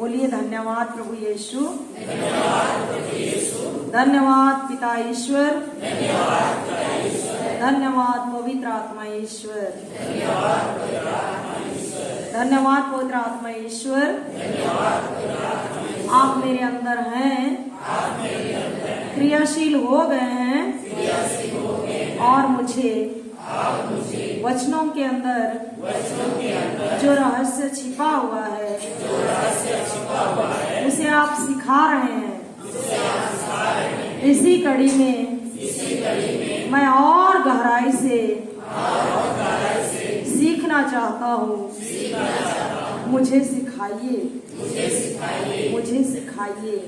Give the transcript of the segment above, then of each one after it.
बोलिए धन्यवाद प्रभु यीशु, धन्यवाद पिता ईश्वर, धन्यवाद पवित्र आत्मा ईश्वर, धन्यवाद पवित्र आत्मा ईश्वर। आप मेरे अंदर हैं, क्रियाशील हो गए हैं और मुझे वचनों के अंदर जो रहस्य छिपा हुआ है उसे आप सिखा रहे हैं। इसी कड़ी में मैं और गहराई से सीखना चाहता हूँ। मुझे सिखाइए, मुझे सिखाइए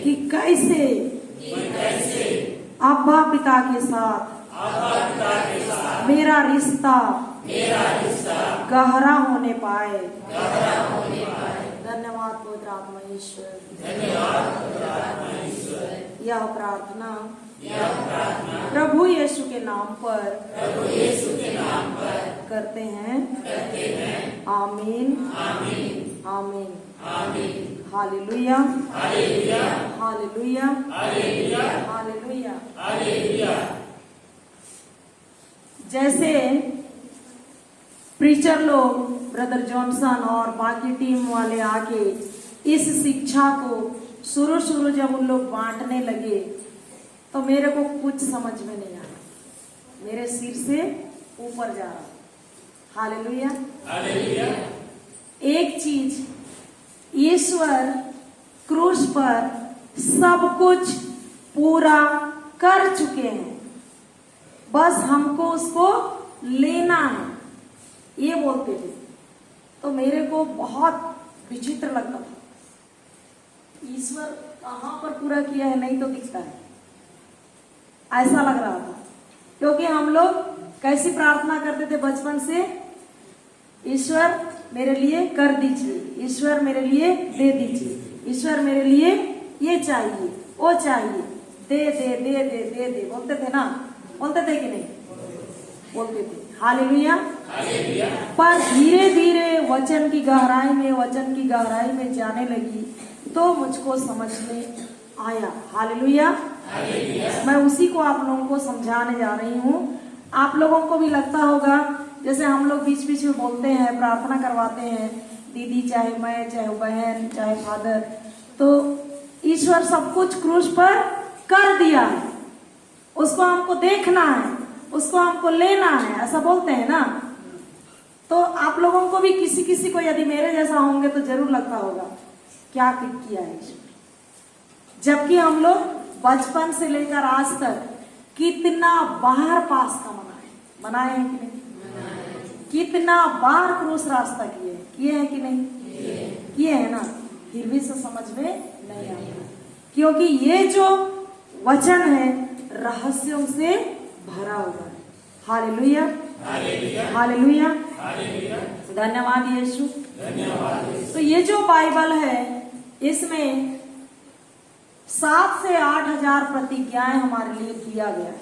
कि कैसे अब्बा पिता के साथ मेरा रिश्ता गहरा होने पाए। धन्यवाद पवित्र आत्मा ईश्वर। यह प्रार्थना प्रभु यीशु के नाम पर करते हैं। आमीन, आमीन, हालेलुया, हालेलुया, हालेलुया। जैसे प्रीचर लोग ब्रदर जॉनसन और बाकी टीम वाले आके इस शिक्षा को शुरू जब उन लोग बांटने लगे तो मेरे को कुछ समझ में नहीं आया, मेरे सिर से ऊपर जा रहा। Hallelujah, hallelujah. एक चीज, ईश्वर क्रूस पर सब कुछ पूरा कर चुके हैं, बस हमको उसको लेना है, ये बोलते थे। तो मेरे को बहुत विचित्र लगता था, ईश्वर कहाँ पर पूरा किया है, नहीं तो दिखता है, ऐसा लग रहा था। क्योंकि हम लोग कैसी प्रार्थना करते थे बचपन से, ईश्वर मेरे लिए कर दीजिए, ईश्वर मेरे लिए दे दीजिए, ईश्वर मेरे लिए ये चाहिए वो चाहिए, दे दे दे दे दे दे, बोलते थे ना, बोलते थे कि नहीं? बोलते थे। हालेलुया। पर धीरे धीरे वचन की गहराई में जाने लगी तो मुझको समझ में आया। हालेलुया। मैं उसी को आप लोगों को समझाने जा रही हूँ। आप लोगों को भी लगता होगा जैसे हम लोग बीच बीच में बोलते हैं, प्रार्थना करवाते हैं, दीदी चाहे मैं, चाहे बहन, चाहे फादर, तो ईश्वर सब कुछ क्रूस पर कर दिया है, उसको हमको देखना है, उसको हमको लेना है, ऐसा बोलते हैं ना। तो आप लोगों को भी किसी किसी को यदि मेरे जैसा होंगे तो जरूर लगता होगा क्या किया है ईश्वर। जबकि हम लोग बचपन से लेकर आज तक कितना बार पास का मनाए हैं कि नहीं? कितना बार क्रूस रास्ता किए हैं कि नहीं? किए हैं ना, फिर भी से समझ में नहीं आता, क्योंकि ये जो वचन है रहस्यों से भरा हुआ है। हालेलुया, हालेलुया, धन्यवाद यीशु। तो ये जो बाइबल है इसमें 7 से 8 हजार प्रतिज्ञाएं हमारे लिए किया गया है।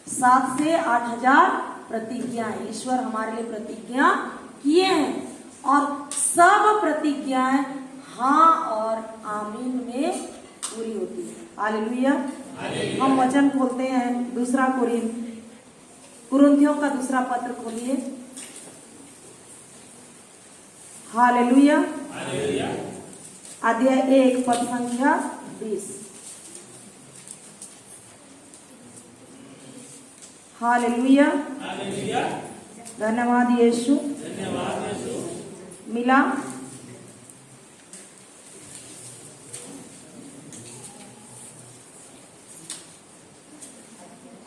7 से 8 हजार प्रतिज्ञाएं ईश्वर हमारे लिए प्रतिज्ञा किए हैं, और सब प्रतिज्ञाएं हाँ और आमीन में पूरी होती है। हालेलुया। हम वचन खोलते हैं, दूसरा कुरिन्थियों का दूसरा पत्र खोलिए। हालेलुया। अध्याय 1 पद संख्या 20। हालेलुया, धन्यवाद यीशु। मिला?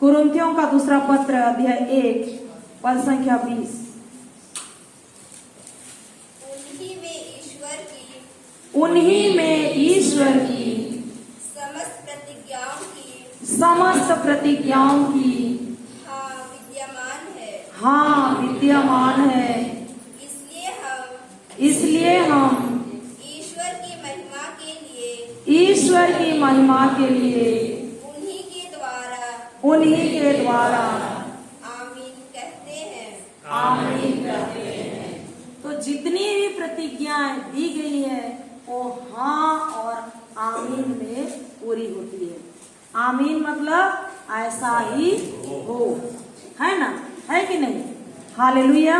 कुरिन्थियों का दूसरा पत्र अध्याय 1 पद संख्या 20। उन्हीं में ईश्वर की समस्त प्रतिज्ञाओं की हाँ विद्यमान है। इसलिए हम ईश्वर की महिमा के लिए उन्हीं के द्वारा आमीन कहते हैं। तो जितनी भी प्रतिज्ञाएं दी गई है वो हाँ और आमीन में पूरी होती है। आमीन मतलब ऐसा ही हो, है ना, है कि नहीं? हालेलुया,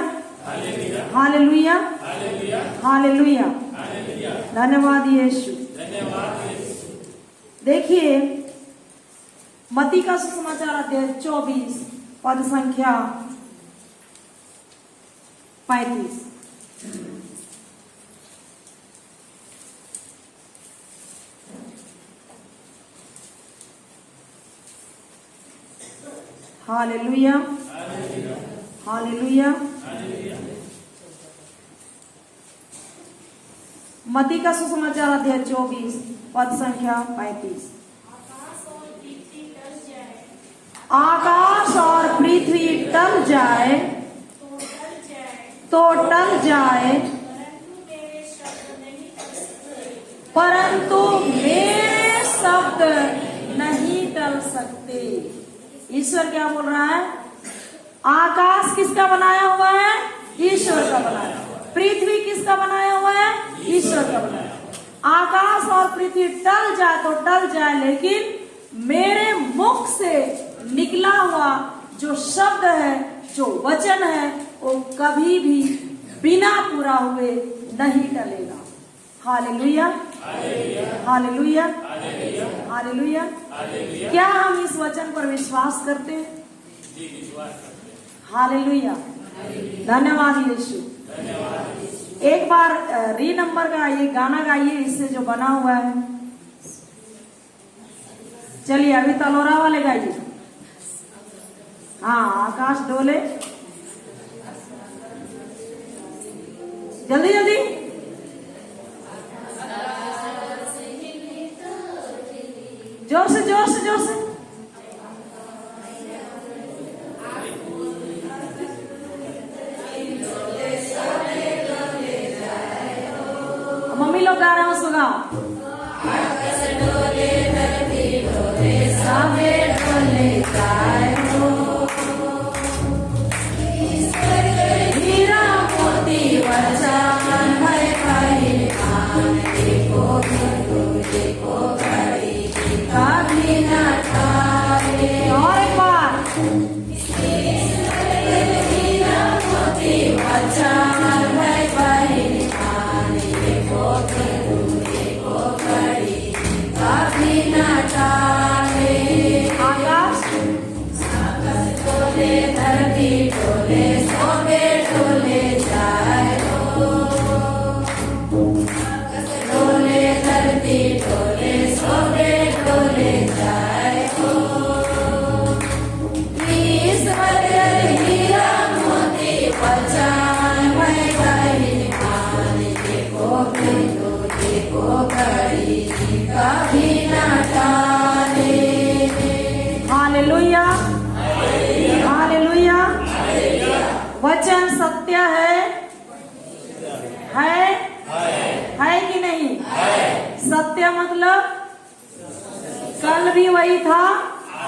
हालेलुया, हालेलुया, धन्यवाद यीशु। देखिए मत्ती का सुसमाचार अध्याय 24 पद संख्या 35। Hallelujah, hallelujah. मत्ती का सुसमाचार अध्याय 24 पद संख्या 35। आकाश और पृथ्वी टल जाए तो टल जाए, परंतु मेरे शब्द नहीं टल सकते। ईश्वर क्या बोल रहा है? आकाश किसका बनाया हुआ है? ईश्वर का बनाया हुआ है। पृथ्वी किसका बनाया हुआ है? ईश्वर का बनाया हुआ। आकाश और पृथ्वी टल जाए तो टल जाए, लेकिन मेरे मुख से निकला हुआ जो शब्द है, जो वचन है, वो कभी भी बिना पूरा हुए नहीं टलेगा। Hallelujah, hallelujah, hallelujah. क्या हम इस वचन पर विश्वास करते हैं? हालेलुया, धन्यवाद यीशु। एक बार री नंबर का ये गाना गाइए, इससे जो बना हुआ है। चलिए अभी तलोरा वाले गाइए। हाँ, आकाश डोले, जल्दी जल्दी। जोर से जोर से जोर से। मम्मी लोग गा रहे हैं, उसको गाओ। हीरा मोती वचन भय भय कभी न टाले। और एक बार। हीरा मोती वचन भय भय कभी न टाले। आकाश डोले, धरती डोले, सोबे डोले जाए हो। डोले धरती डोले, सोबे डोले जाए हो। ईश्वर हीरा मोती वचन भय भय देखो घड़ी कभी न टाले। Hallelujah, hallelujah. वचन सत्य है कि नहीं? सत्य मतलब कल भी वही था,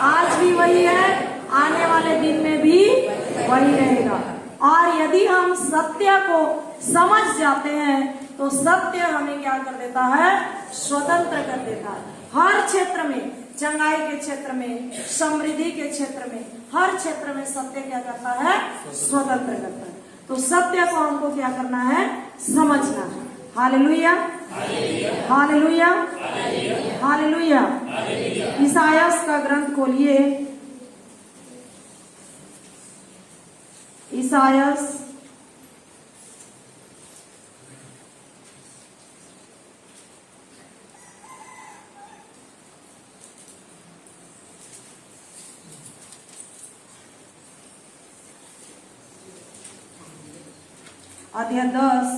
आज भी वही है, आने वाले दिन में भी वही रहेगा। और यदि हम सत्य को समझ जाते हैं तो सत्य हमें क्या कर देता है? स्वतंत्र कर देता है। हर क्षेत्र में, चंगाई के क्षेत्र में, समृद्धि के क्षेत्र में, हर क्षेत्र में सत्य क्या करता है? स्वतंत्र करता है। तो सत्य को हमको क्या करना है? समझना है। Hallelujah, hallelujah, hallelujah. ईसायास का ग्रंथ खोलिए। ईसायास अध्याय 10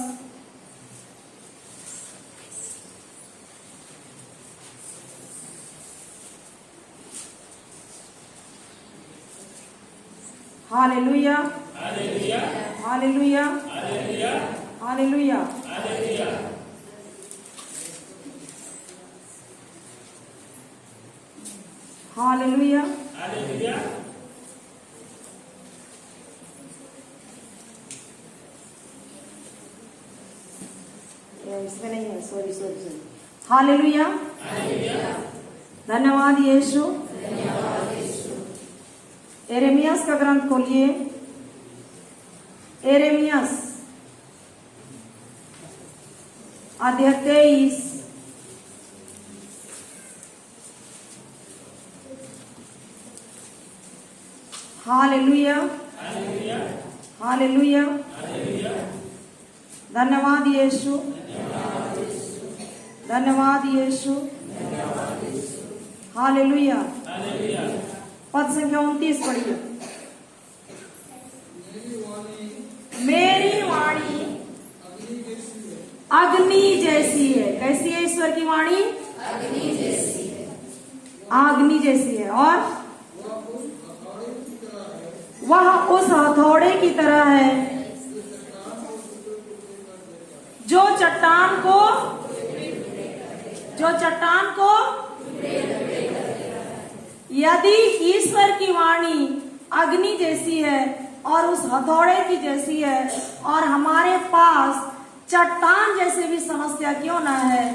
hallelujah, hallelujah, hallelujah, hallelujah. Hallelujah, hallelujah. इसमें नहीं है, सॉरी। हालेलुया, धन्यवाद यीशु। यिर्मयाह का ग्रंथ खोलिए, यिर्मयाह अध्याय 23। हालेलुया, हालेलुया, धन्यवाद यीशु, धन्यवाद यीशु। हालेलुया। पद संख्या 29 पढ़िए। मेरी वाणी अग्नि जैसी है। कैसी है ईश्वर की वाणी? अग्नि जैसी है, अग्नि जैसी है। और वह उस हथौड़े की तरह है जो चट्टान को यदि ईश्वर की वाणी अग्नि जैसी है और उस हथौड़े की जैसी है, और हमारे पास चट्टान जैसे भी समस्या क्यों ना है,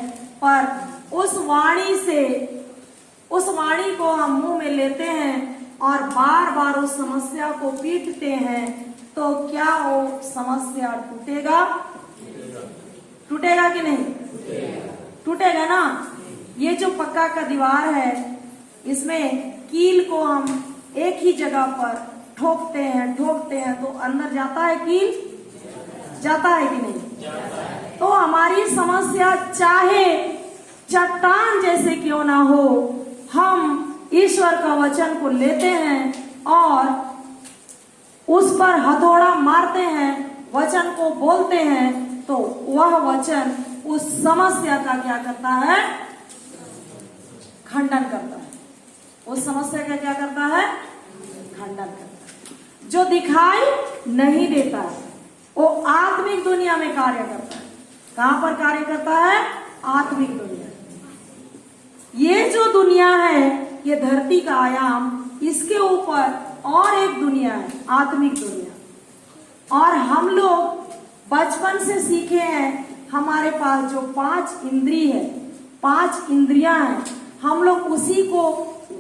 पर उस वाणी को हम मुंह में लेते हैं और बार बार उस समस्या को पीटते हैं, तो क्या वो समस्या टूटेगा कि नहीं? टूटेगा ना। ये जो पक्का का दीवार है, इसमें कील को हम एक ही जगह पर ठोकते हैं तो अंदर जाता है कील? जाता है कि नहीं? तो हमारी समस्या चाहे चट्टान जैसे क्यों ना हो, हम ईश्वर का वचन को लेते हैं और उस पर हथौड़ा मारते हैं, वचन को बोलते हैं, तो वह वचन उस समस्या का क्या करता है? खंडन करता है। उस समस्या का क्या करता है? खंडन करता है। जो दिखाई नहीं देता है वो आत्मिक दुनिया में कार्य करता है। कहां पर कार्य करता है? आत्मिक दुनिया। ये जो दुनिया है, ये धरती का आयाम, इसके ऊपर और एक दुनिया है, आत्मिक दुनिया। और हम लोग बचपन से सीखे हैं, हमारे पास जो 5 इंद्रिय है, 5 इंद्रियां हैं, हम लोग उसी को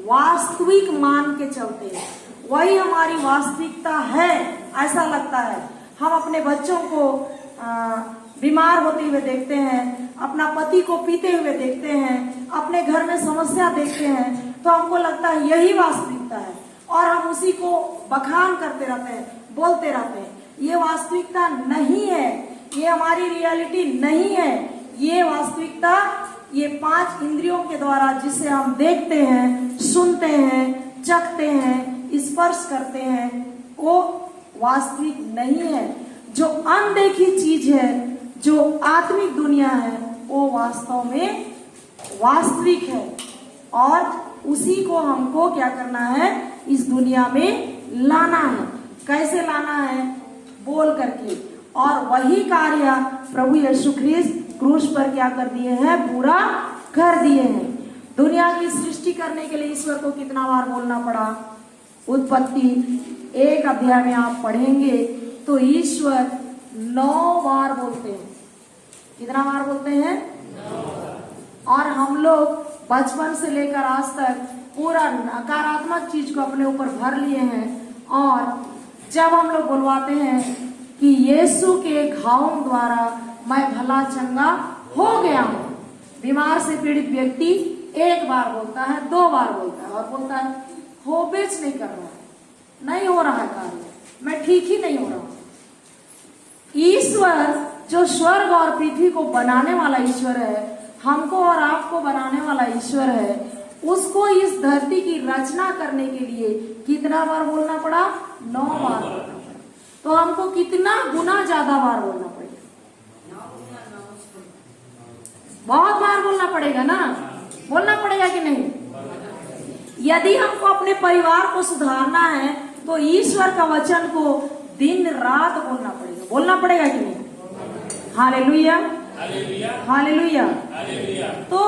वास्तविक मान के चलते हैं। वही हमारी वास्तविकता है ऐसा लगता है। हम अपने बच्चों को बीमार होते हुए देखते हैं, अपना पति को पीते हुए देखते हैं, अपने घर में समस्या देखते हैं, तो हमको लगता है यही वास्तविकता है, और हम उसी को बखान करते रहते हैं, बोलते रहते हैं। ये वास्तविकता नहीं है, ये हमारी रियलिटी नहीं है। ये वास्तविकता ये 5 इंद्रियों के द्वारा जिसे हम देखते हैं, सुनते हैं, चखते हैं, स्पर्श करते हैं, वो वास्तविक नहीं है। जो अनदेखी चीज है, जो आत्मिक दुनिया है, वो वास्तव में वास्तविक है, और उसी को हमको क्या करना है? इस दुनिया में लाना है। कैसे लाना है? बोल करके। और वही कार्य प्रभु यीशु ख्रिस्त क्रूस पर क्या कर दिए हैं? पूरा कर दिए हैं। दुनिया की सृष्टि करने के लिए ईश्वर को कितना बार बोलना पड़ा? उत्पत्ति 1 अध्याय में आप पढ़ेंगे तो ईश्वर 9 बार बोलते हैं। कितना बार बोलते हैं? 9 बार। और हम लोग बचपन से लेकर आज तक पूरा नकारात्मक चीज को अपने ऊपर भर लिए हैं, और जब हम लोग बुलवाते हैं कि यीशु के घावों द्वारा मैं भला चंगा हो गया हूं, बीमार से पीड़ित व्यक्ति 1 बार बोलता है, 2 बार बोलता है, और बोलता है हो बेच नहीं कर रहा है, नहीं हो रहा है कार्य, मैं ठीक ही नहीं हो रहा हूं। ईश्वर जो स्वर्ग और पृथ्वी को बनाने वाला ईश्वर है, हमको और आपको बनाने वाला ईश्वर है, उसको इस धरती की रचना करने के लिए कितना बार बोलना पड़ा? 9 बार बोलना पड़ा। तो हमको कितना गुना ज्यादा बार बोलना पड़ेगा? बहुत बार बोलना पड़ेगा ना? बोलना पड़ेगा कि नहीं? यदि हमको अपने परिवार को सुधारना है तो ईश्वर का वचन को दिन रात बोलना पड़ेगा। बोलना पड़ेगा कि नहीं? Hallelujah, hallelujah. तो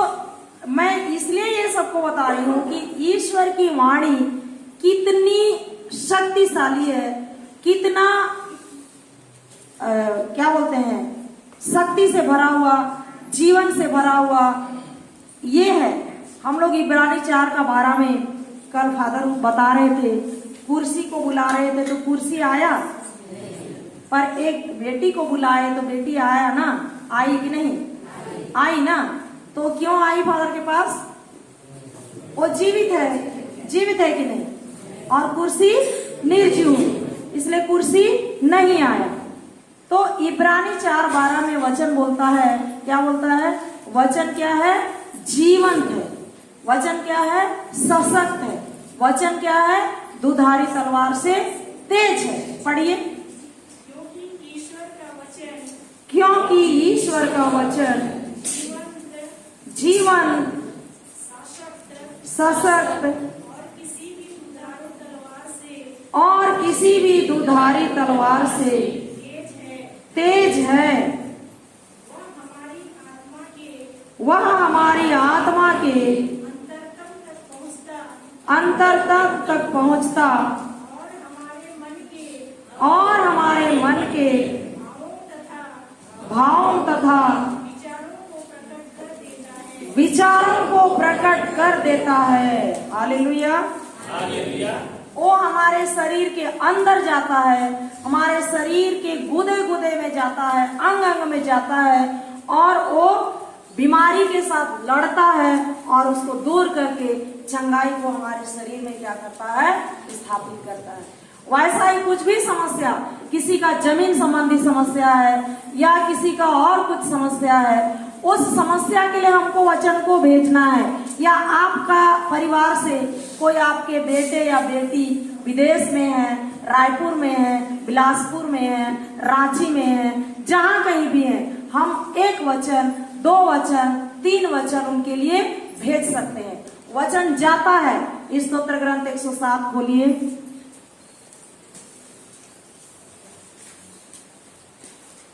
मैं इसलिए ये सबको बता रही हूँ कि ईश्वर की वाणी कितनी शक्तिशाली है, कितना क्या बोलते हैं, शक्ति से भरा हुआ जीवन से भरा हुआ ये है। हम लोग इब्रानी 4:12 में कल फादर बता रहे थे, कुर्सी को बुला रहे थे तो कुर्सी आया, पर एक बेटी को बुलाए तो बेटी आया ना, आई कि नहीं? आई ना। तो क्यों आई फादर के पास? वो जीवित है कि नहीं? और कुर्सी निर्जीव, इसलिए कुर्सी नहीं आया। तो इब्रानी 4:12 में वचन बोलता है, क्या बोलता है? वचन क्या है? जीवंत है। वचन क्या है? सशक्त है। वचन क्या है? दुधारी तलवार से तेज है। पढ़िए। क्योंकि ईश्वर का वचन जीवन सशक्त और किसी भी दुधारी तलवार से तेज है। वह हमारी आत्मा के अंतरतम तक पहुंचता और हमारे मन के भावों तथा विचारों को प्रकट कर देता है। हालेलुया। वो हमारे शरीर के अंदर जाता है, हमारे शरीर के गुदे गुदे में जाता है, अंग अंग में जाता है, और वो बीमारी के साथ लड़ता है और उसको दूर करके चंगाई को हमारे शरीर में क्या करता है? स्थापित करता है। वैसा ही कुछ भी समस्या, किसी का जमीन संबंधी समस्या है या किसी का और कुछ समस्या है, उस समस्या के लिए हमको वचन को भेजना है। या आपका परिवार से कोई आपके बेटे या बेटी विदेश में है, रायपुर में है, बिलासपुर में है, रांची में है, जहाँ कहीं भी है, हम एक वचन, 2 वचन, 3 वचन उनके लिए भेज सकते हैं। वचन जाता है। इस स्तोत्र ग्रंथ 107 खोलिए।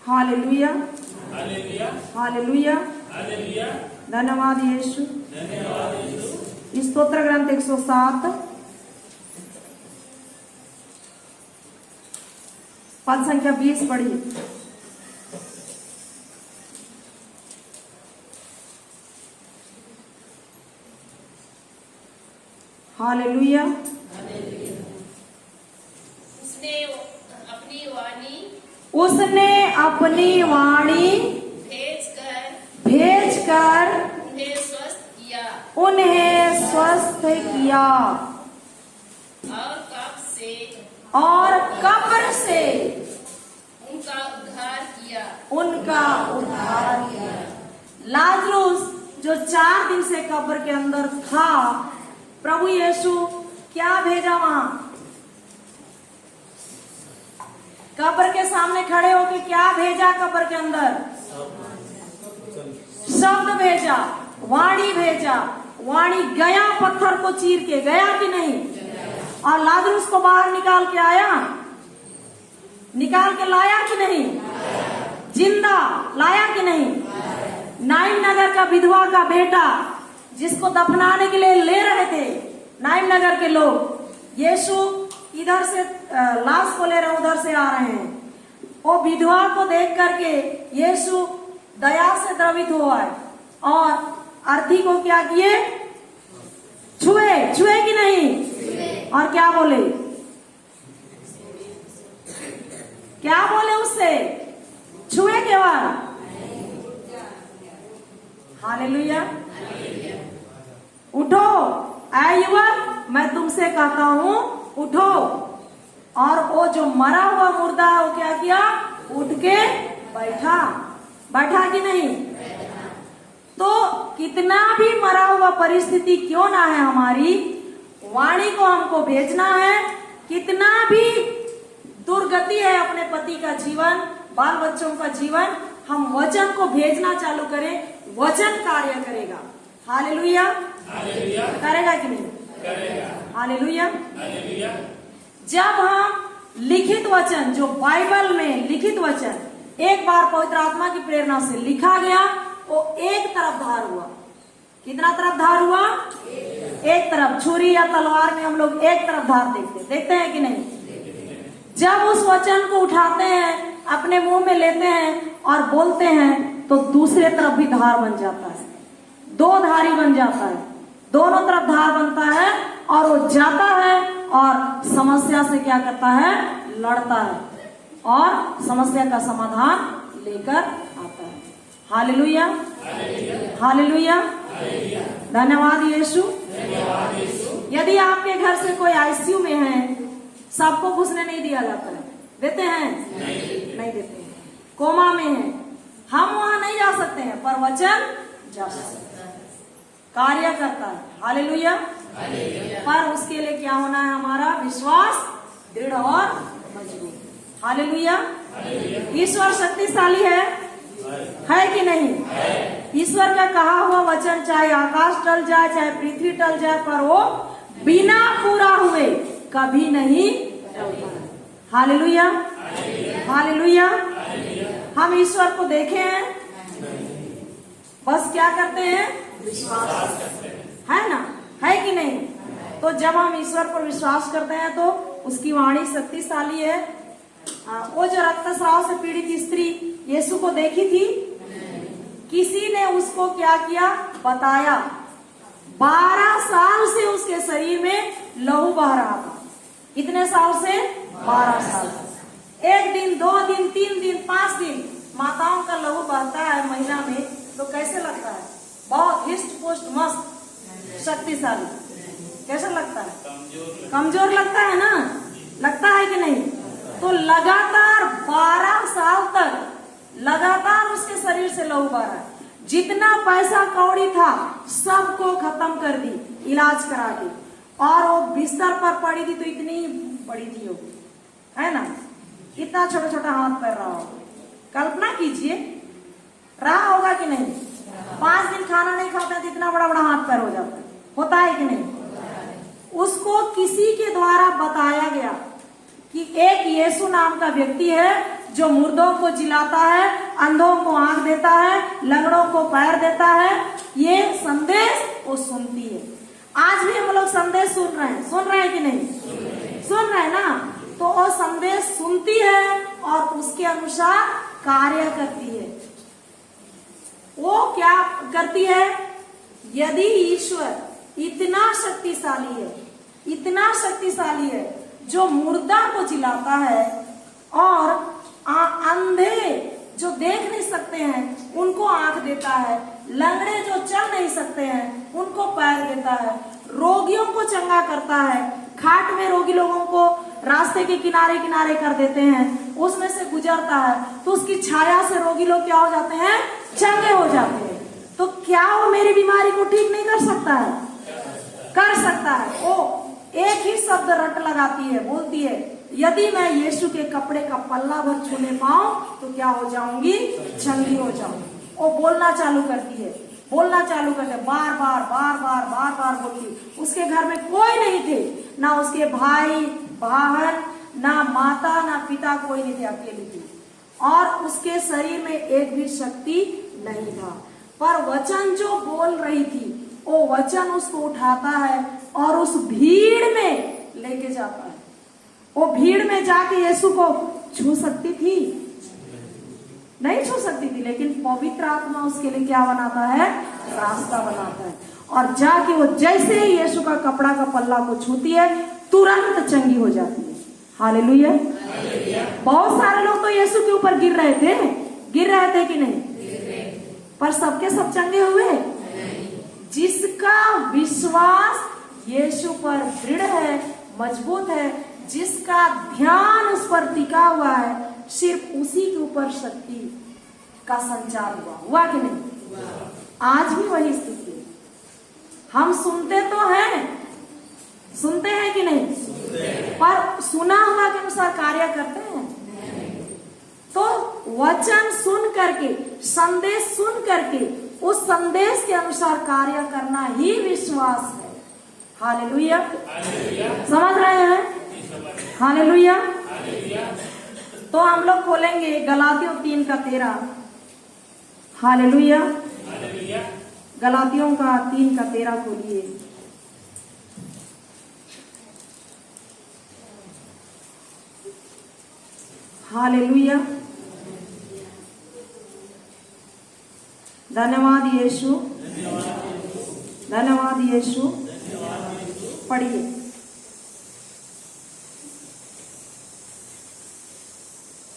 हालेलुया, हालेलुया, धन्यवाद यीशु। स्तोत्र ग्रंथ 107 पद संख्या 20 पढ़िए। हालेलुया। उसने अपनी वाणी भेजकर उन्हें स्वस्थ किया और कब्र से उनका उद्धार किया। लाजरूस जो 4 दिन से कब्र के अंदर था, प्रभु यीशु क्या भेजा वहां? कब्र के सामने खड़े होकर क्या भेजा? कब्र के अंदर शब्द भेजा, वाणी भेजा। वाणी गया, पत्थर को चीर के गया कि नहीं? और लाजरूस को बाहर निकाल के आया, निकाल के लाया कि नहीं? जिंदा लाया कि नहीं? नाइम नगर का विधवा का बेटा जिसको दफनाने के लिए ले रहे थे नाइम नगर के लोग, यीशु इधर से लाश को ले रहे, उधर से आ रहे हैं। वो विधवा को देख करके यीशु दया से द्रवित हुआ है और अर्थी को क्या किए? छुए कि नहीं? और क्या बोले? क्या बोले उससे? छुए केवल। हालेलुया। उठो ऐ युवक, मैं तुमसे कहता हूं उठो। और वो जो मरा हुआ मुर्दा है वो क्या किया? उठ के बैठा कि नहीं? तो कितना भी मरा हुआ परिस्थिति क्यों ना है, हमारी वाणी को हमको भेजना है। कितना भी दुर्गति है अपने पति का जीवन, बाल बच्चों का जीवन, हम वचन को भेजना चालू करें, वचन कार्य करेगा। हालेलुया। करेगा कि नहीं? हालेलुया। जब हम लिखित वचन, जो बाइबल में लिखित वचन एक बार पवित्र आत्मा की प्रेरणा से लिखा गया, वो एक तरफ धार हुआ। कितना तरफ धार हुआ? एक तरफ। छुरी या तलवार में हम लोग एक तरफ धार देखते हैं कि नहीं? जब उस वचन को उठाते हैं, अपने मुंह में लेते हैं और बोलते हैं, तो दूसरे तरफ भी धार बन जाता है, दो धारी बन जाता है, दोनों तरफ धार बनता है और वो जाता है और समस्या से क्या करता है, लड़ता है और समस्या का समाधान लेकर आता है। हालेलुया, हालेलुया, धन्यवाद यीशु। यदि आपके घर से कोई आईसीयू में है, सबको घुसने नहीं दिया जाता है, देते हैं? नहीं देते हैं। कोमा में है, हम वहां नहीं जा सकते हैं, पर वचन जा सकते हैं, कार्य करता है। हालेलुया। पर उसके लिए क्या होना है, हमारा विश्वास दृढ़ और मजबूत। हालेलुया। ईश्वर शक्तिशाली है कि नहीं? ईश्वर का कहा हुआ वचन चाहे आकाश टल जाए, चाहे पृथ्वी टल जाए, पर वो बिना पूरा हुए कभी नहीं टलता है। Hallelujah, hallelujah. हम ईश्वर को देखे हैं, बस क्या करते हैं, विश्वास है ना, है कि नहीं? तो जब हम ईश्वर पर विश्वास करते हैं तो उसकी वाणी शक्तिशाली है। वो जो रक्तस्राव से पीड़ित स्त्री यीशु को देखी थी, किसी ने उसको क्या किया, बताया। 12 साल से उसके शरीर में लहू बह रहा था। कितने साल से? 12 साल। 1 दिन, 2 दिन, 3 दिन, 5 दिन माताओं का लहू बहता है महीना में, तो कैसे लगता है? बहुत हिस्ट पुष्ट मस्त शक्तिशाली। कैसा लगता है? कमजोर लगता है ना, लगता है कि नहीं? तो लगातार 12 साल तक लगातार उसके शरीर से लहू बह रहा है। जितना पैसा कौड़ी था सबको खत्म कर दी इलाज करा के, और वो बिस्तर पर पड़ी थी तो इतनी बड़ी थी वो, है ना, इतना छोटा छोटा हाथ पैर रहा होगा। कल्पना कीजिए, रहा होगा कि नहीं? 5 दिन खाना नहीं खाता है तो इतना बड़ा बड़ा हाथ पैर हो जाता है, होता है कि नहीं? उसको किसी के द्वारा बताया गया कि एक यीशु नाम का व्यक्ति है जो मुर्दों को जिलाता है, अंधों को आंख देता है, लंगड़ों को पैर देता है। ये संदेश वो सुनती है। आज भी हम लोग संदेश सुन रहे हैं कि नहीं? सुन रहे हैं ना? तो वो संदेश सुनती है और उसके अनुसार कार्य करती है। वो क्या करती है? यदि ईश्वर इतना शक्तिशाली है जो मुर्दा को जिलाता है और अंधे जो देख नहीं सकते हैं उनको आंख देता है, लंगड़े जो चल नहीं सकते हैं उनको पैर देता है, रोगियों को चंगा करता है, खाट में रोगी लोगों को रास्ते के किनारे किनारे कर देते हैं, उसमें से गुजरता है तो उसकी छाया से रोगी लोग क्या हो जाते हैं? चंगे हो जाते हैं। तो क्या वो मेरी बीमारी को ठीक नहीं कर सकता है? कर सकता है। वो एक ही शब्द रट लगाती है, बोलती है, यदि मैं यीशु के कपड़े का पल्ला भर छूने पाऊं तो क्या हो जाऊंगी? चंगी हो जाऊंगी। वो बोलना चालू करती है, बार बार बोलती। उसके घर में कोई नहीं थे, ना उसके भाई बहन, ना माता, ना पिता, कोई नहीं थे, अकेली थी। और उसके शरीर में एक भी शक्ति नहीं था, पर वचन जो बोल रही थी वो वचन उसको उठाता है और उस भीड़ में लेके जाता है। वो भीड़ में जाके यीशु को छू सकती थी? नहीं छू सकती थी, लेकिन पवित्र आत्मा उसके लिए क्या बनाता है? रास्ता बनाता है। और जाके वो जैसे ही यीशु का कपड़ा का पल्ला को छूती है तुरंत चंगी हो जाती है। हालेलुया। बहुत सारे लोग तो यीशु के ऊपर गिर रहे थे कि नहीं? पर सबके सब चंगे हुए? जिसका विश्वास यीशु पर दृढ़ है, मजबूत है, जिसका ध्यान उस पर टिका हुआ है, सिर्फ उसी के ऊपर शक्ति का संचार हुआ कि नहीं? आज भी वही स्थिति है। हम सुनते हैं कि नहीं? पर सुना हुआ के अनुसार कार्य करते हैं? तो वचन सुन करके, संदेश सुन करके, उस संदेश के अनुसार कार्य करना ही विश्वास है। हालेलुया। समझ रहे हैं? हालेलुया। तो हम लोग खोलेंगे गलातियों 3:13। हालेलुया। गलातियों का 3:13 खोलिए। हालेलुया। धन्यवाद यीशु, धन्यवाद यीशु। पढ़िए।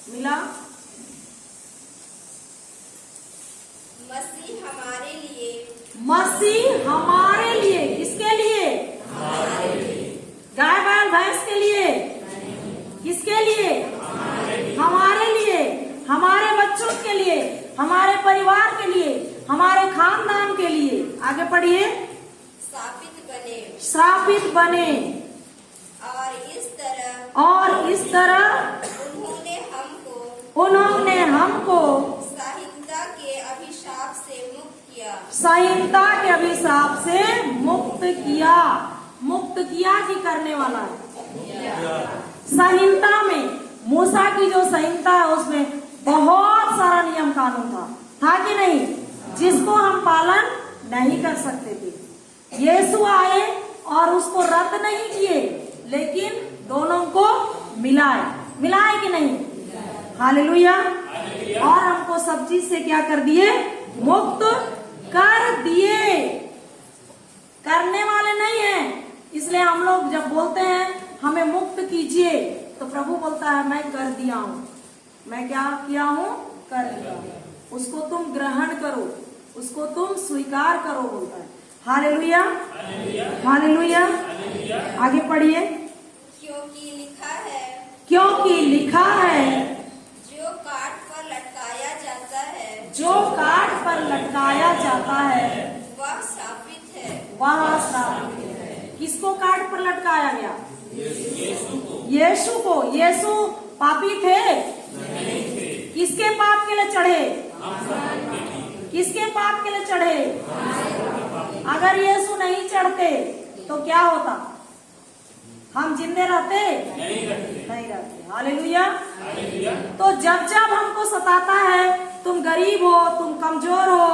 मिला? मसीह हमारे लिए, मसीह हमारे लिए, किसके लिए? गाय बैल भैंस के लिए? किसके लिए? हमारे लिए, हमारे बच्चों के लिए, हमारे परिवार के लिए, हमारे खानदान के लिए। आगे पढ़िए। श्रापित बने और इस तरह उन्होंने हमको संहिता के अभिशाप से मुक्त किया। संहिता के अभिशाप से मुक्त किया। मुक्त किया कि करने वाला है। संहिता में मूसा की जो संहिता है उसमें बहुत सारा नियम कानून था कि नहीं, जिसको हम पालन नहीं कर सकते थे। यीशु आए और उसको रद्द नहीं किए, लेकिन दोनों को मिलाए कि नहीं? हालेलुया। और हमको सब चीज से क्या कर दिए? मुक्त कर दिए। करने वाले नहीं है, इसलिए हम लोग जब बोलते हैं हमें मुक्त कीजिए, तो प्रभु बोलता है मैं कर दिया हूँ। मैं क्या किया हूँ? कर दिया। उसको तुम ग्रहण करो, उसको तुम स्वीकार करो, बोलता है। Hallelujah, hallelujah. आगे पढ़िए। क्योंकि लिखा है, क्योंकि लिखा है, जो काठ पर लटकाया जाता है, जो काठ पर लटकाया जाता है, वह शापित है, वह श्रापित है। किसको काठ पर लटकाया गया? यीशु को। यीशु पापी थे? किसके पाप के लिए चढ़े? किसके पाप के लिए चढ़े? अगर यीशु नहीं चढ़ते तो क्या होता? हम जिंदे रहते? नहीं रहते। हालेलुया। तो जब जब हमको सताता है, तुम गरीब हो, तुम कमजोर हो,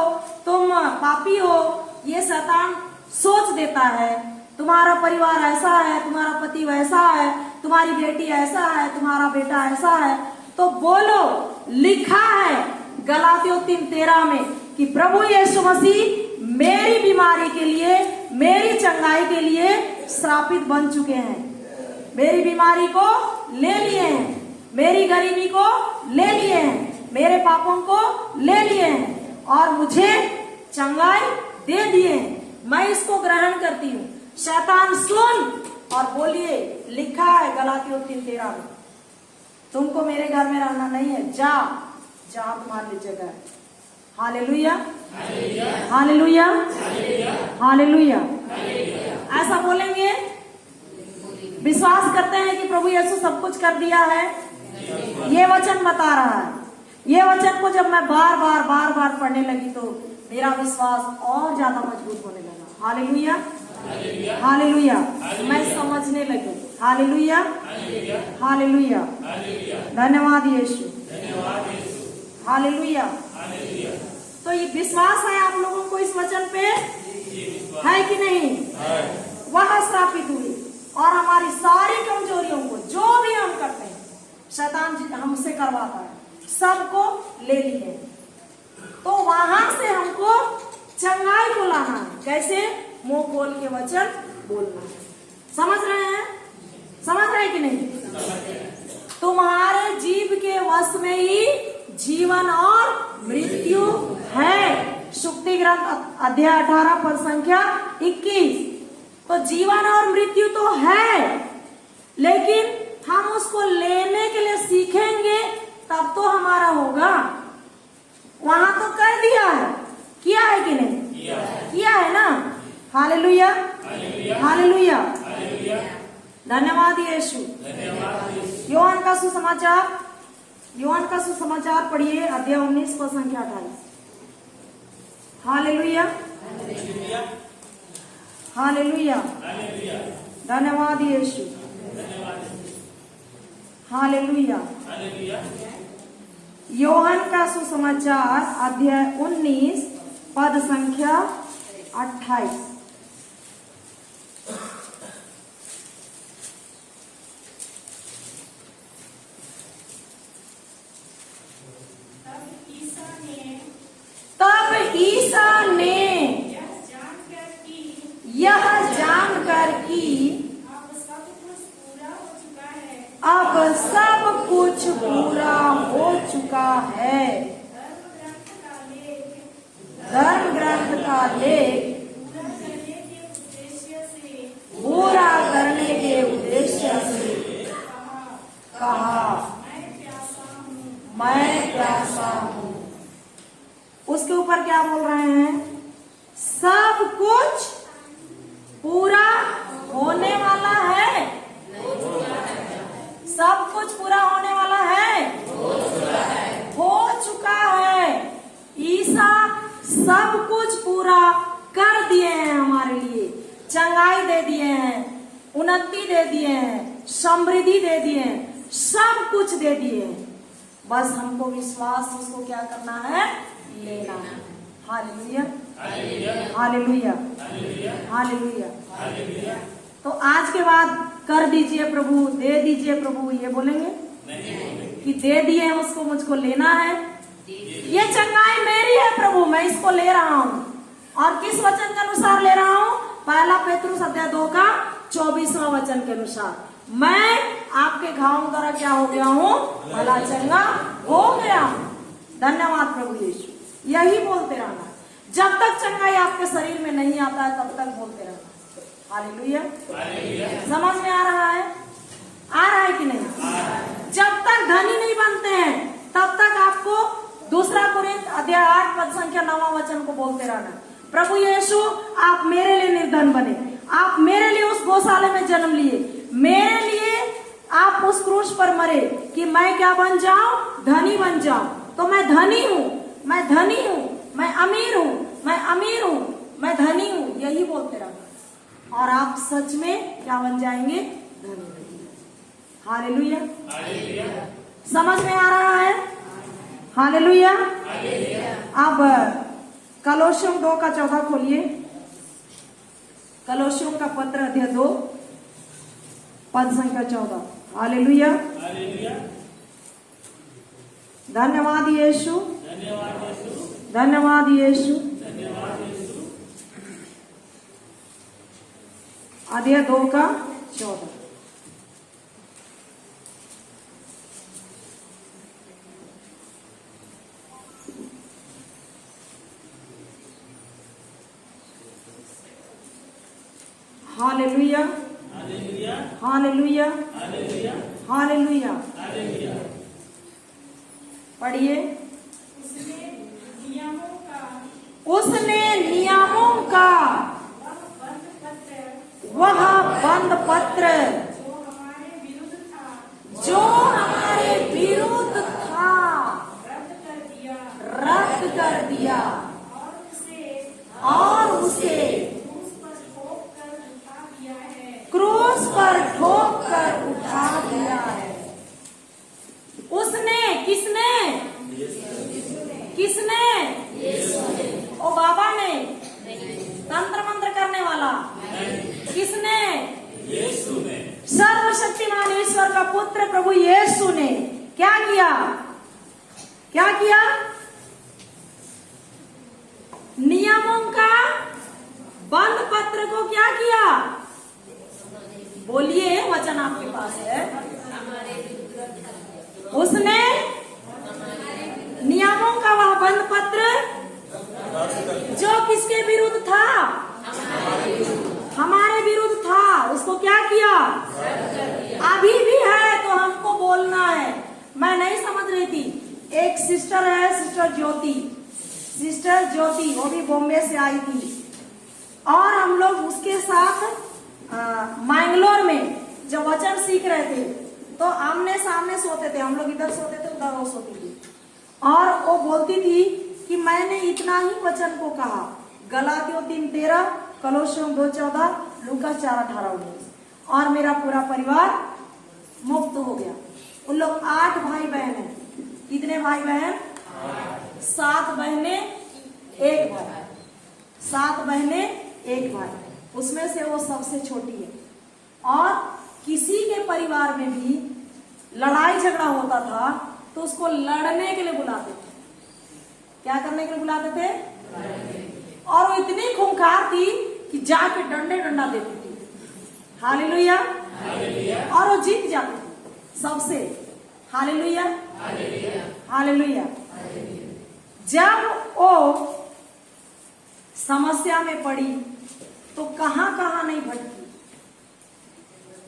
तुम पापी हो, ये शैतान सोच देता है तुम्हारा परिवार ऐसा है, तुम्हारा पति वैसा है, तुम्हारी बेटी ऐसा है, तुम्हारा बेटा ऐसा है, तो बोलो लिखा है गलातियों 3:13 में कि प्रभु यीशु मसीह मेरी बीमारी के लिए, मेरी चंगाई के लिए श्रापित बन चुके हैं। मेरी बीमारी को ले लिए हैं, मेरी गरीबी को ले लिए हैं, मेरे पापों को ले लिए हैं और मुझे चंगाई दे दिए हैं। मैं इसको ग्रहण करती हूँ। शैतान सुन और बोलिए लिखा है गलातियों 3:13 में, तुमको मेरे घर में रहना नहीं है, जा तुम्हारे लिए जगह है। Hallelujah, hallelujah, hallelujah. ऐसा बोलेंगे? विश्वास करते हैं कि प्रभु यीशु सब कुछ कर दिया है। ये वचन बता रहा है। ये वचन को जब मैं बार बार पढ़ने लगी तो मेरा विश्वास और ज्यादा मजबूत होने लगा। Hallelujah, hallelujah. मैं समझने लगी। Hallelujah, hallelujah. धन्यवाद यीशु, हालेलुया। तो ये विश्वास है आप लोगों को इस वचन पे? है कि नहीं? वह स्थापित हुई और हमारी सारी कमजोरियों को, जो भी हम करते हैं शैतान हमसे करवाता है, सबको ले लिए। तो वहां से हमको चंगाई को लाना है। कैसे? मुंह खोल के वचन बोलना है। समझ रहे हैं? समझ रहे हैं कि नहीं? तुम्हारे जीव के वश में ही जीवन और मृत्यु है। शुक्ति ग्रंथ अध्याय 18 पद संख्या 21। तो जीवन और मृत्यु तो है, लेकिन हम उसको लेने के लिए सीखेंगे तब तो हमारा होगा। वहां तो कर दिया है, किया है कि नहीं? किया है ना। Hallelujah, hallelujah. धन्यवाद यीशु। योहान का सुसमाचार, योहान का सुसमाचार पढ़िए अध्याय 19 पद संख्या 28। Hallelujah, hallelujah. धन्यवाद यीशु, हालेलुया। योहान का सुसमाचार अध्याय 19 पद संख्या 28। तब ईसा धर्म ग्रंथ का लेख पूरा करने के उद्देश्य से कहा, मैं प्यासा हूँ। उसके ऊपर क्या बोल रहे हैं? सब कुछ पूरा होने वाला है। सब कुछ पूरा होने वाला है, हो चुका है। ईसा सब कुछ पूरा कर दिए हैं हमारे लिए। चंगाई दे दिए हैं, उन्नति दे दिए हैं, समृद्धि दे दिए हैं, सब कुछ दे दिए हैं। बस हमको विश्वास उसको क्या करना है? लेना है। Hallelujah, hallelujah, hallelujah. तो आज के बाद कर दीजिए प्रभु, दे दीजिए प्रभु, ये बोलेंगे कि दे दिए उसको, मुझको लेना है। ये चंगाई मेरी है प्रभु, मैं इसको ले रहा हूँ। और किस वचन के अनुसार ले रहा हूँ? पहला पेतरुस अध्याय 2 का 24वां वचन के अनुसार, मैं आपके घावों द्वारा क्या हो गया हूँ? भला चंगा हो गया हूँ। धन्यवाद प्रभु यीशु। यही बोलते रहना, जब तक चंगाई आपके शरीर में नहीं आता है तब तक बोलते रहना। हालेलुया। समझ में आ रहा है? आ रहा है कि नहीं? जब तक धनी नहीं बनते हैं तब तक आपको 2 कोरिन्थ अध्याय 8 पद संख्या 9वां वचन को बोलते रहना, प्रभु यीशु आप मेरे लिए निर्धन बने, आप मेरे लिए उस गौशाले में जन्म लिए, मेरे लिए आप उस क्रूस पर मरे कि मैं क्या बन जाऊं? धनी बन जाऊं। तो मैं धनी हूं, मैं धनी हूं, मैं अमीर हूं, मैं अमीर हूं, मैं धनी हूं, यही बोलते रहना और आप सच में क्या बन जाएंगे? धनी। हालेलुया। समझ में आ रहा है? हालेलुया। अब कलोसियों 2 का 14 खोलिए। कलोसियों का पत्र अध्याय 2 पद संख्या 14। हालेलुया। धन्यवाद यीशु, धन्यवाद यीशु। अध्याय 2 का 14। Hallelujah, hallelujah, hallelujah. पढ़िए। उसने नियमों का वह बंद पत्र जो हमारे विरुद्ध था रद्द कर दिया और उसे क्रूस पर ठोक कर उठा दिया है। उसने, किसने? किसने? ओ बाबा ने? तंत्र मंत्र करने वाला? किसने? यीशु ने। सर्वशक्तिमान ईश्वर का पुत्र प्रभु यीशु ने क्या किया? क्या किया? नियमों का बंद पत्र को क्या किया? बोलिए, वचन आपके पास है। उसने नियमों का वह बंद पत्र जो किसके विरुद्ध था? हमारे विरुद्ध था, उसको क्या किया? अभी भी है तो हमको बोलना है। मैं नहीं समझ रही थी, एक सिस्टर है, सिस्टर ज्योति, सिस्टर ज्योति, वो भी बॉम्बे से आई थी और हम लोग उसके साथ मैंगलोर में जब वचन सीख रहे थे तो आमने सामने सोते थे। हम लोग इधर सोते थे, उधर वो सोती थी और वो बोलती थी कि मैंने इतना ही वचन को कहा। गलातियों 3:13, कलोसियों 2:14, लूका 4:18-19 और मेरा पूरा परिवार मुक्त हो गया। उन लोग 8 भाई बहन हैं। कितने भाई बहन? 7 बहनें 1 भाई, 7 बहनें 1 भाई। उसमें से वो सबसे छोटी है और किसी के परिवार में भी लड़ाई झगड़ा होता था तो उसको लड़ने के लिए बुलाते थे। क्या करने के लिए बुलाते थे? और वो इतनी खूंखार थी कि जाके डंडा देती थी। हालेलुया। और वो जीत जाती थी सबसे। Hallelujah, hallelujah. जब वो समस्या में पड़ी तो कहां कहां नहीं भटकी।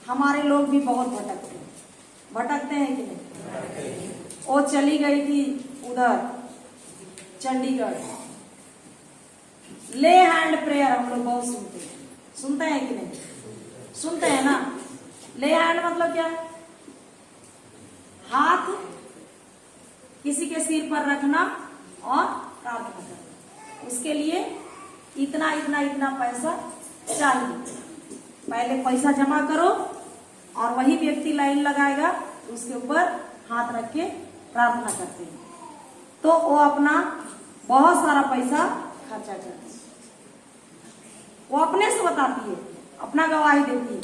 हमारे लोग भी बहुत भटकते हैं कि नहीं। वो चली गई थी उधर चंडीगढ़, ले हैंड प्रेयर हम लोग बहुत सुनते हैं कि नहीं, सुनते हैं ना। ले हैंड मतलब क्या है? हाथ किसी के सिर पर रखना और प्रार्थना करना। उसके लिए इतना इतना इतना पैसा चाहिए। पहले पैसा जमा करो और वही व्यक्ति लाइन लगाएगा, उसके ऊपर हाथ रख के प्रार्थना करते हैं। तो वो अपना बहुत सारा पैसा खर्चा करती है। वो अपने से बताती है, अपना गवाही देती है,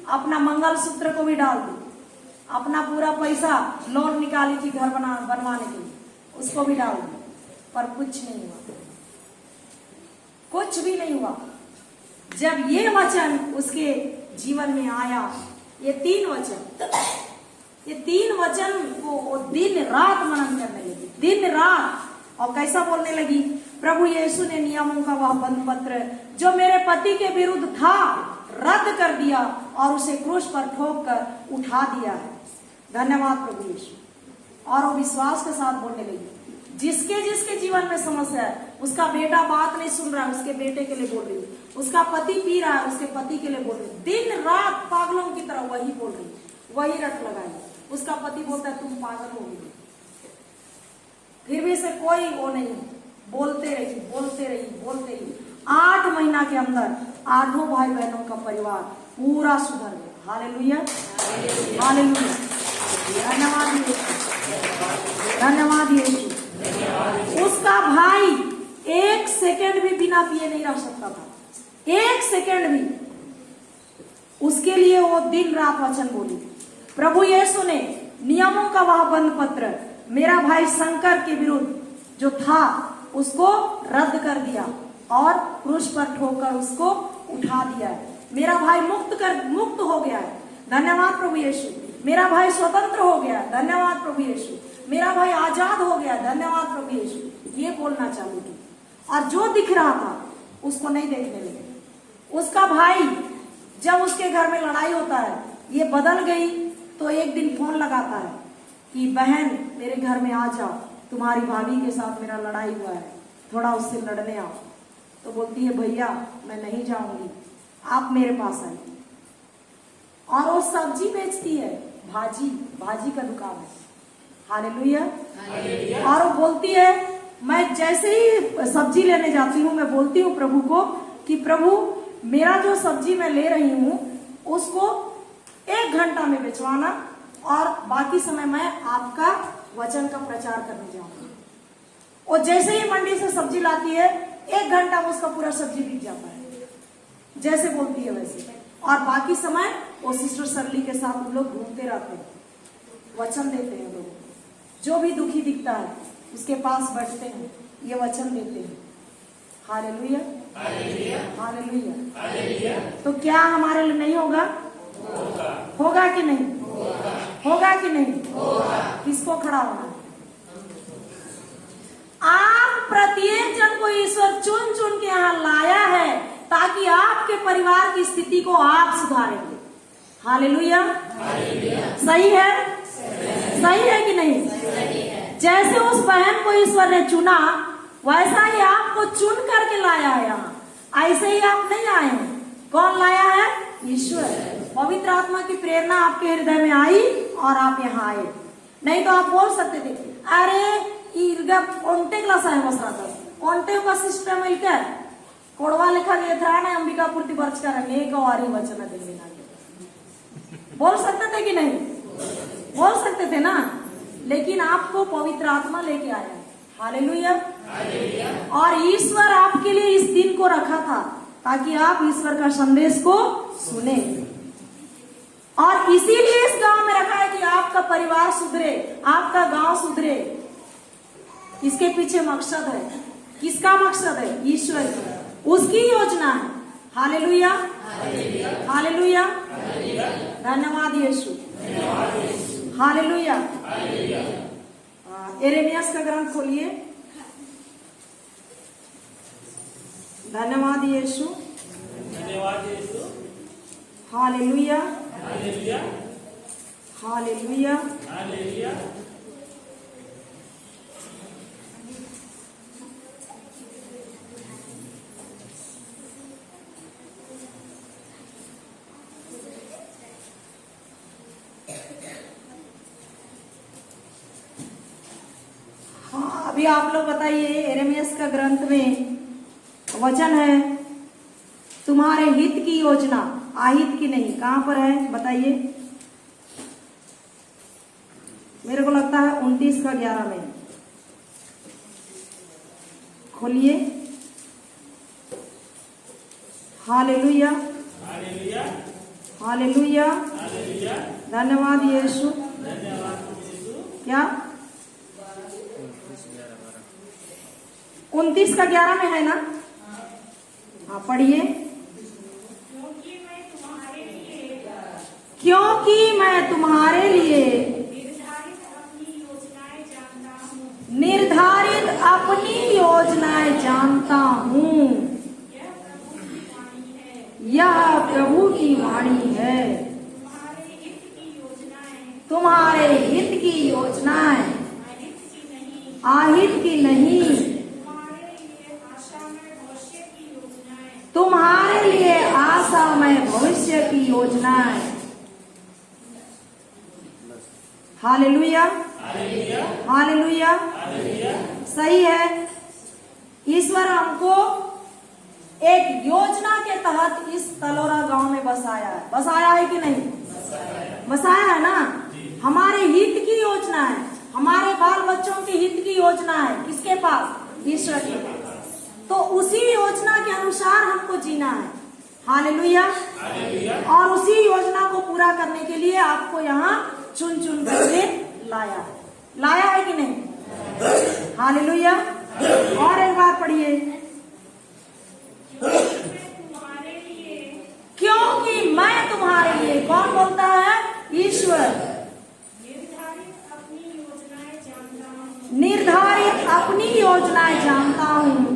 अपना मंगलसूत्र को भी डाल दी, अपना पूरा पैसा लोन निकाली थी घर बनवाने के लिए, उसको भी डाल दी, पर कुछ नहीं हुआ, कुछ भी नहीं हुआ। जब ये वचन उसके जीवन में आया, ये तीन वचन को वो दिन रात मनन करने लगी, दिन रात। और कैसा बोलने लगी? प्रभु यीशु ने नियमों का वह बंद पत्र जो मेरे पति के विरुद्ध था रद्द कर दिया और उसे क्रूस पर ठोक कर उठा दिया है। धन्यवाद प्रभु यीशु। और वो विश्वास के साथ बोलने लगी, जिसके जिसके जीवन में समस्या है, उसका बेटा बात नहीं सुन रहा है, उसके बेटे के लिए बोल रही है, उसका पति पी रहा है, उसके पति के लिए बोल रही है, दिन रात पागलों की तरह वही बोल रही, वही रट लगाई। उसका पति बोलता है तुम पागल हो गई, फिर भी से कोई वो नहीं, बोलते रही। 8 महीना के अंदर 8 भाई बहनों का परिवार पूरा सुधर गया। हालेलुया, हालेलुया, धन्यवाद यीशु। उसका भाई 1 सेकंड भी बिना पिए नहीं रह सकता था, 1 सेकंड भी। उसके लिए वो दिन रात वचन बोली। प्रभु यीशु ने नियमों का वह बंद पत्र मेरा भाई शंकर के विरुद्ध जो था उसको रद्द कर दिया और क्रूस पर ठोकर उसको उठा दिया है। मेरा भाई मुक्त हो गया है। धन्यवाद प्रभु यीशु। मेरा भाई स्वतंत्र हो गया, धन्यवाद प्रभु यीशु। मेरा भाई आजाद हो गया, धन्यवाद प्रभु यीशु। ये बोलना चालू की, और जो दिख रहा था उसको नहीं देखने लगे। उसका भाई जब उसके घर में लड़ाई होता है, ये बदल गई तो एक दिन फोन लगाता है कि बहन मेरे घर में आ जाओ, तुम्हारी भाभी के साथ मेरा लड़ाई हुआ है, थोड़ा उससे लड़ने आओ। तो बोलती है भैया मैं नहीं जाऊंगी, आप मेरे पास आइए। और वो सब्जी बेचती है, भाजी का दुकान है। हालेलुया। और वो बोलती है मैं जैसे ही सब्जी लेने जाती हूँ, मैं बोलती हूँ प्रभु को कि प्रभु मेरा जो सब्जी मैं ले रही हूँ उसको 1 घंटा में बेचवाना और बाकी समय मैं आपका वचन का प्रचार करने जाऊंगी। और जैसे ही मंडी से सब्जी लाती है 1 घंटा में उसका पूरा सब्जी बिक जाता है, जैसे बोलती है वैसे। और बाकी समय वो सिस्टर सरली के साथ हम लोग घूमते रहते हैं, वचन देते हैं। लोग जो भी दुखी दिखता है उसके पास बैठते हैं, ये वचन देते हैं। Hallelujah, hallelujah. तो क्या हमारे लिए नहीं होगा? होगा कि नहीं? होगा कि नहीं? किसको खड़ा होना? आप प्रत्येक जन को ईश्वर चुन चुन के यहाँ लाया है ताकि आपके परिवार की स्थिति को आप सुधारेंगे। हालेलुया, सही है? सही है कि नहीं? जैसे उस बहन को ईश्वर ने चुना वैसा ही आपको चुन करके लाया है यहाँ। ऐसे ही आप नहीं आए हैं। कौन लाया है? ईश्वर। पवित्र आत्मा की प्रेरणा आपके हृदय में आई और आप यहाँ आए। नहीं तो आप बोल सकते थे अरे ओंटे क्लास आए ओंटे का सिस्टम इलकर कोड़वा लिखा गया था ना अंबिकापुर वर्ष का वारी वचन बोल सकते थे कि नहीं? बोल सकते थे ना। लेकिन आपको पवित्र आत्मा लेके आया। हालेलुया। और ईश्वर आपके लिए इस दिन को रखा था ताकि आप ईश्वर का संदेश को सुने। और इसीलिए इस गांव में रखा है कि आपका परिवार सुधरे, आपका गांव सुधरे। इसके पीछे मकसद है। किसका मकसद है? ईश्वर की, उसकी योजना है। हालेलुया, हालेलुया, धन्यवाद यीशु, हालेलुया। यिर्मयाह का ग्रंथ खोलिए, धन्यवाद यीशु। धन्यवाद यीशु। Hallelujah hallelujah hallelujah. हालेलुया। हाँ, अभी आप लोग बताइए, यिर्मयाह का ग्रंथ में वचन है, तुम्हारे हित की योजना, आहित की नहीं। कहां पर है बताइए? मेरे को लगता है 29 का 11 में। खोलिए। Hallelujah hallelujah hallelujah. हालेलुया। धन्यवाद यीशु। धन्यवाद यीशु। क्या 29 का 11 में है ना? हाँ, पढ़िए। क्योंकि मैं तुम्हारे लिए निर्धारित अपनी योजनाएं जानता हूँ। यह प्रभु की वाणी है। तुम्हारे हित की योजनाएं आहित की नहीं, तुम्हारे लिए आशामय भविष्य की योजनाएं। Hallelujah hallelujah hallelujah. हालेलुया। सही है। ईश्वर हमको एक योजना के तहत इस तलोरा गांव में बसाया है। बसाया है कि नहीं? बसाया है ना। हमारे हित की योजना है, हमारे बाल बच्चों के हित की योजना है। किसके पास? ईश्वर के पास। तो उसी योजना के अनुसार हमको जीना है। हालेलुया। और उसी योजना को पूरा करने के लिए आपको यहाँ चुन चुन करके लाया है। लाया है कि नहीं? हालेलुया। और एक बार पढ़िए। क्योंकि मैं तुम्हारे लिए, कौन बोलता है? ईश्वर। निर्धारित अपनी योजनाएं जानता हूँ।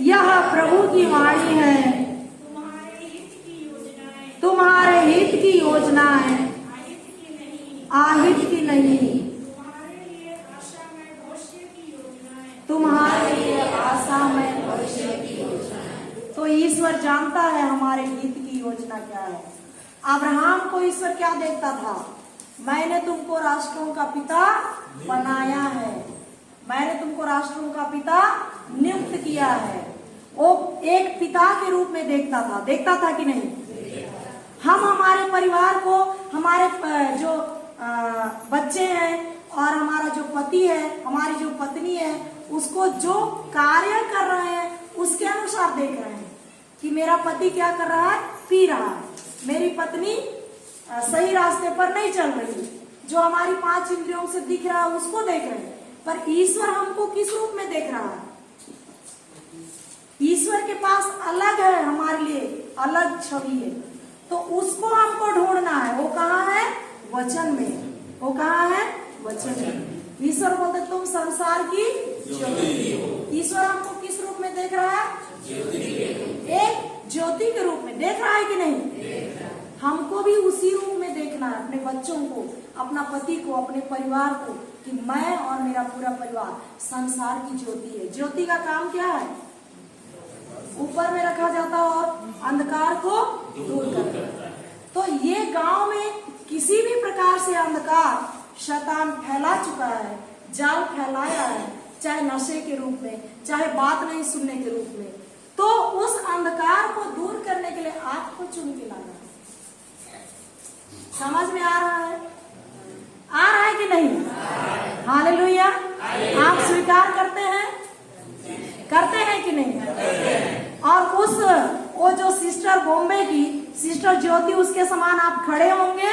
यह प्रभु की वाणी है। तुम्हारे हित की योजनाएं आहित की नहीं, तुम्हारे लिए आशामय भविष्य की योजना। तो ईश्वर जानता है हमारे हित की योजना क्या है। अब्राहम को ईश्वर क्या देखता था? मैंने तुमको राष्ट्रों का पिता बनाया है, मैंने तुमको राष्ट्रों का पिता नियुक्त किया है। वो एक पिता के रूप में देखता था कि नहीं? हम हमारे परिवार को, हमारे जो बच्चे हैं और हमारा जो पति है, हमारी जो पत्नी है, उसको जो कार्य कर रहे हैं उसके अनुसार देख रहे हैं कि मेरा पति क्या कर रहा है? पी रहा है। मेरी पत्नी सही रास्ते पर नहीं चल रही। जो हमारी 5 इंद्रियों से दिख रहा है उसको देख रहे हैं। पर ईश्वर हमको किस रूप में देख रहा है? ईश्वर के पास अलग है, हमारे लिए अलग छवि है। तो उसको हमको ढूंढना है। वो कहाँ है? वचन में। वो कहाँ है? वचन में। ईश्वर बोलते तुम संसार की ज्योति हो। ईश्वर हमको किस रूप में देख रहा है? एक ज्योति के रूप में देख रहा है कि नहीं? हमको भी उसी रूप में देखना है अपने बच्चों को, अपना पति को, अपने परिवार को, कि मैं और मेरा पूरा परिवार संसार की ज्योति है। ज्योति का काम क्या है? ऊपर में रखा जाता और अंधकार को दूर करता है। तो ये गांव में किसी भी प्रकार से अंधकार शैतान फैला चुका है, जाल फैलाया है, चाहे नशे के रूप में, चाहे बात नहीं सुनने के रूप में। तो उस अंधकार को दूर करने के लिए आपको चुन के लाना है। समझ में आ रहा है? आ रहा है कि नहीं? हालेलुया। आप स्वीकार करते हैं? करते हैं कि नहीं? और वो जो सिस्टर बॉम्बे की सिस्टर ज्योति, उसके समान आप खड़े होंगे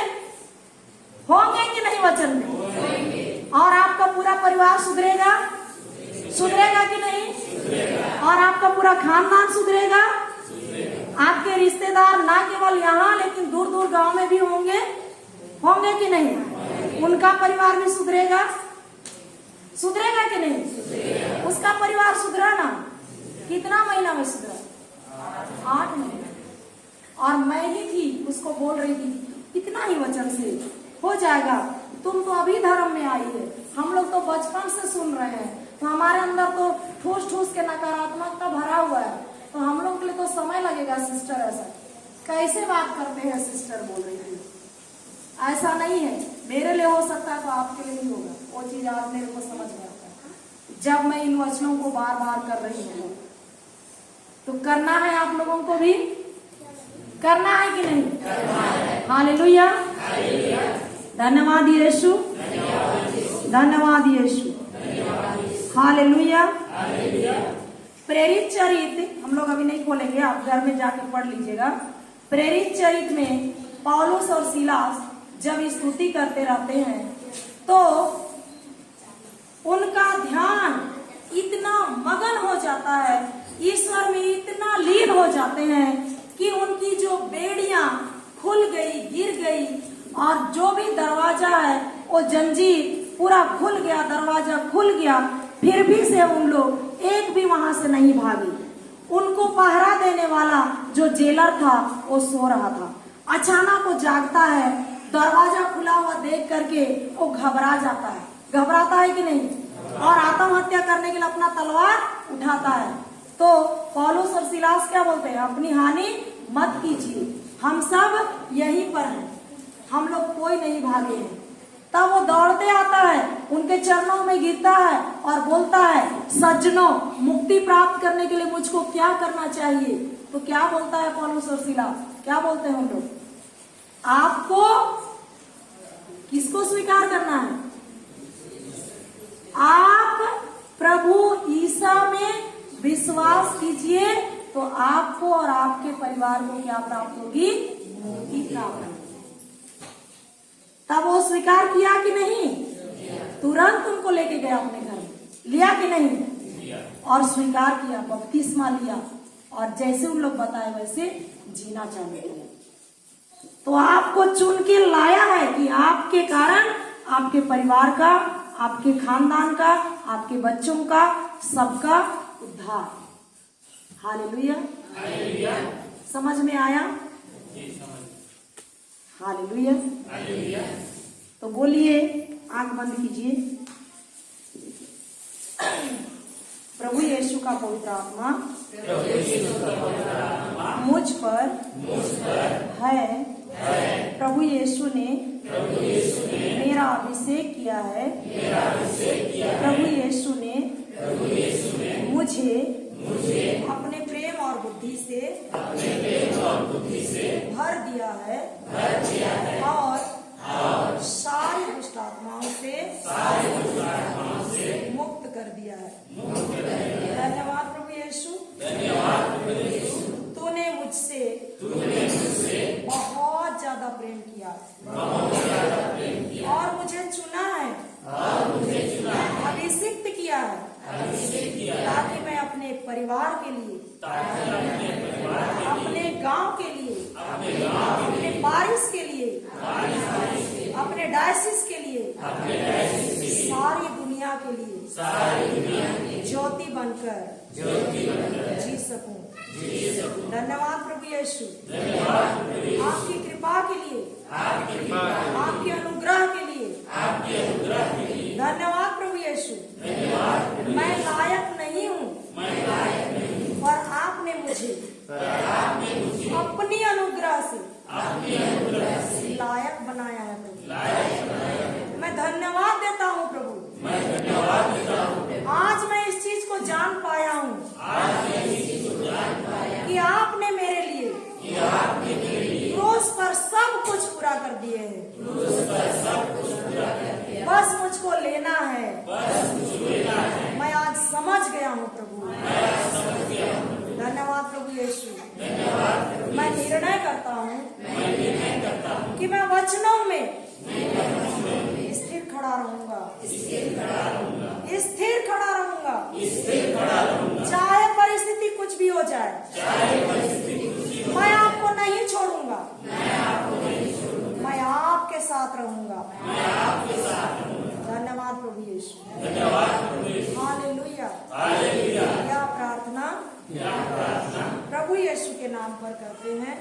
कि नहीं वचन में? और आपका पूरा परिवार सुधरेगा कि नहीं? और आपका पूरा खानदान सुधरेगा। आपके रिश्तेदार ना केवल यहाँ लेकिन दूर दूर गांव में भी होंगे कि नहीं? उनका परिवार भी सुधरेगा कि नहीं? उसका परिवार सुधरा ना। कितना महीना में सुधरा? 8 महीने। और मैं ही थी उसको बोल रही थी इतना ही वचन से हो जाएगा, तुम तो अभी धर्म में आई है, हम लोग तो बचपन से सुन रहे हैं, तो हमारे अंदर तो ठूस ठूस के नकारात्मकता भरा हुआ है, तो हम लोग के लिए तो समय लगेगा सिस्टर। ऐसा कैसे बात करते हैं सिस्टर, बोल रही थी। ऐसा नहीं है, मेरे लिए हो सकता है तो आपके लिए नहीं होगा, वो चीज आज मेरे को समझ में आता है। जब मैं इन वचनों को बार बार कर रही हूँ तो करना है, आप लोगों को भी करना है कि नहीं? हालेलुया, धन्यवाद यीशु, धन्यवाद यीशु, हालेलुया। प्रेरित चरित्र हम लोग अभी नहीं खोलेंगे, आप घर में जाके पढ़ लीजिएगा। प्रेरित चरित्र में पौलुस और सीलास जब स्तुति करते रहते हैं तो उनका ध्यान इतना मगन हो जाता है, ईश्वर में इतना लीन हो जाते हैं कि उनकी जो बेड़ियां खुल गई, गिर गई, और जो भी दरवाजा है वो जंजीर पूरा खुल गया, दरवाजा खुल गया, फिर भी से उन लोग एक भी वहां से नहीं भागे। उनको पहरा देने वाला जो जेलर था वो सो रहा था, अचानक वो जागता है, दरवाजा खुला हुआ देख करके वो घबरा जाता है। घबराता है कि नहीं? और आत्महत्या करने के लिए अपना तलवार उठाता है। तो पौलुस और सीलास क्या बोलते हैं? अपनी हानि मत कीजिए, हम सब यहीं पर हैं, हम लोग कोई नहीं भागे हैं। तब वो दौड़ते आता है, उनके चरणों में गिरता है और बोलता है, सज्जनों, मुक्ति प्राप्त करने के लिए मुझको क्या करना चाहिए? तो क्या बोलता है पौलुस और सीलास? क्या बोलते हैं उन लोग? आपको किसको स्वीकार करना है? आप प्रभु ईसा में विश्वास कीजिए तो आपको और आपके परिवार को क्या प्राप्त होगी? मुक्ति प्राप्त होगी। तब वो स्वीकार किया कि नहीं? तुरंत उनको लेके गया अपने घर में, लिया कि नहीं? और स्वीकार किया, बपतिस्मा लिया, और जैसे उन लोग बताए वैसे जीना चालू किया। तो आपको चुन के लाया है कि आपके कारण आपके परिवार का, आपके खानदान का, आपके बच्चों का, सबका उद्धार। हालेलुया, समझ में आया? हालेलुया। तो बोलिए, आंख बंद कीजिए। प्रभु यीशु का पवित्र आत्मा मुझ पर है। प्रभु यीशु ने मेरा अभिषेक किया है। प्रभु यीशु ने मुझे अपने प्रेम और बुद्धि से भर दिया है और सारी दुष्ट आत्माओं से मुक्त कर दिया है। धन्यवाद प्रभु यीशु, तूने मुझसे बहुत ज्यादा प्रेम किया और मुझे चुना है, अभिषिक्त किया है, ताकि मैं अपने परिवार के लिए, अपने गांव के लिए, अपने पारिस के लिए, अपने डायसिस के लिए, सारी दुनिया के लिए ज्योति बनकर जी सकूं। धन्यवाद प्रभु यीशु, आपकी कृपा के लिए, आपके अनुग्रह के लिए धन्यवाद प्रभु यीशु। मैं लायक नहीं हूँ, पर आपने मुझे अपनी अनुग्रह से लायक बनाया है प्रभु। मैं धन्यवाद देता हूँ प्रभु। आज मैं इस चीज को जान पाया हूँ कि आपने मेरे लिए क्रूस पर सब कुछ पूरा कर दिए हैं। बस मुझको लेना है। मैं आज समझ गया हूँ प्रभु। धन्यवाद प्रभु यीशु। मैं निर्णय करता हूँ कि मैं वचनों में स्थिर खड़ा रहूंगा, स्थिर खड़ा रहूंगा, चाहे परिस्थिति कुछ भी हो जाए, मैं आपको नहीं छोड़ूंगा, मैं आपके साथ रहूंगा। धन्यवाद प्रभु यीशु। हालेलुया। यह प्रार्थना यीशु के नाम पर करते हैं।